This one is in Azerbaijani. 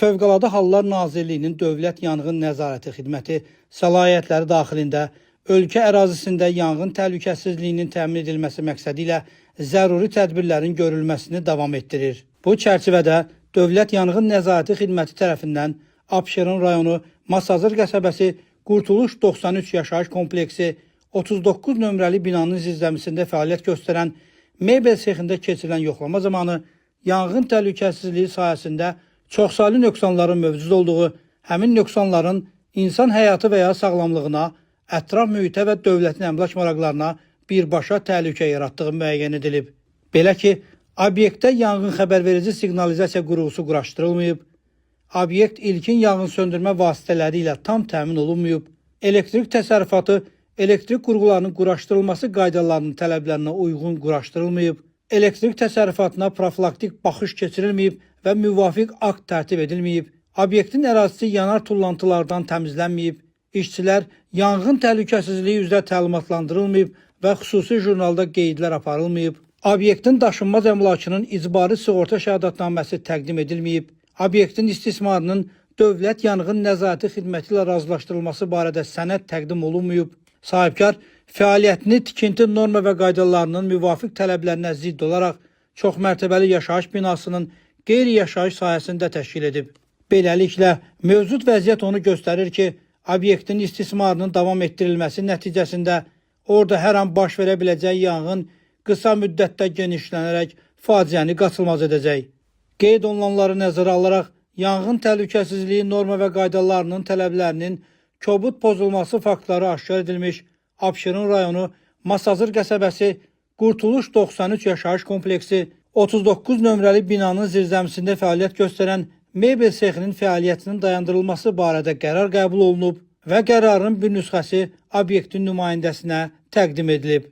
Fövqəladə Hallar Nazirliyinin Dövlət Yanğın Nəzarəti Xidməti səlahiyyətləri daxilində ölkə ərazisində yanğın təhlükəsizliyinin təmin edilməsi məqsədi ilə zəruri tədbirlərin görülməsini davam etdirir. Bu çərçivədə Dövlət Yanğın Nəzarəti Xidməti tərəfindən Abşeron rayonu Masazır qəsəbəsi Qurtuluş 93 yaşayış kompleksi 39 nömrəli binanın zirzəmisində fəaliyyət göstərən mebel sexində keçirilən yoxlama zamanı yanğın təhlükəsizliyi sahəsində çoxsaylı nöqsanların mövcud olduğu, həmin nöqsanların insan həyatı və ya sağlamlığına, ətraf mühitə və dövlətin əmlak maraqlarına birbaşa təhlükə yaratdığı müəyyən edilib. Belə ki, obyektdə yanğın xəbərverici siqnalizasiya qurğusu quraşdırılmayıb, obyekt ilkin yanğın söndürmə vasitələri ilə tam təmin olunmayıb, elektrik təsərrüfatı, elektrik qurğularının quraşdırılması qaydalarının tələblərinə uyğun quraşdırılmayıb, elektrik təsərrüfatına profilaktik baxış keçirilməyib və müvafiq akt tərtib edilməyib, obyektin ərazisi yanar tullantılardan təmizlənməyib, işçilər yanğın təhlükəsizliyi üzrə təlimatlandırılmayıb və xüsusi jurnalda qeydlər aparılmayıb, obyektin daşınmaz əmlakının icbari sığorta şəhadətnaməsi təqdim edilməyib, obyektin istismarının Dövlət Yanğın Nəzarəti Xidməti ilə razılaşdırılması barədə sənəd təqdim olunmayıb, sahibkar fəaliyyətini tikinti norma və qaydalarının müvafiq tələblərinə zidd olaraq çoxmərtəbəli yaşayış binasının qeyri-yaşayış sahəsində təşkil edib. Beləliklə, mövcud vəziyyət onu göstərir ki, obyektin istismarının davam etdirilməsi nəticəsində orada hər an baş verə biləcək yanğın qısa müddətdə genişlənərək faciəni qaçılmaz edəcək. Qeyd olunanları nəzərə alaraq, yanğın təhlükəsizliyi norma və qaydalarının tələblərinin kobud pozulması faktları aşkar edilmiş Abşeron rayonu Masazır qəsəbəsi Qurtuluş 93 yaşayış kompleksi 39 nömrəli binanın zirzəmisində fəaliyyət göstərən mebel sexinin fəaliyyətinin dayandırılması barədə qərar qəbul olunub və qərarın bir nüsxəsi obyektin nümayəndəsinə təqdim edilib.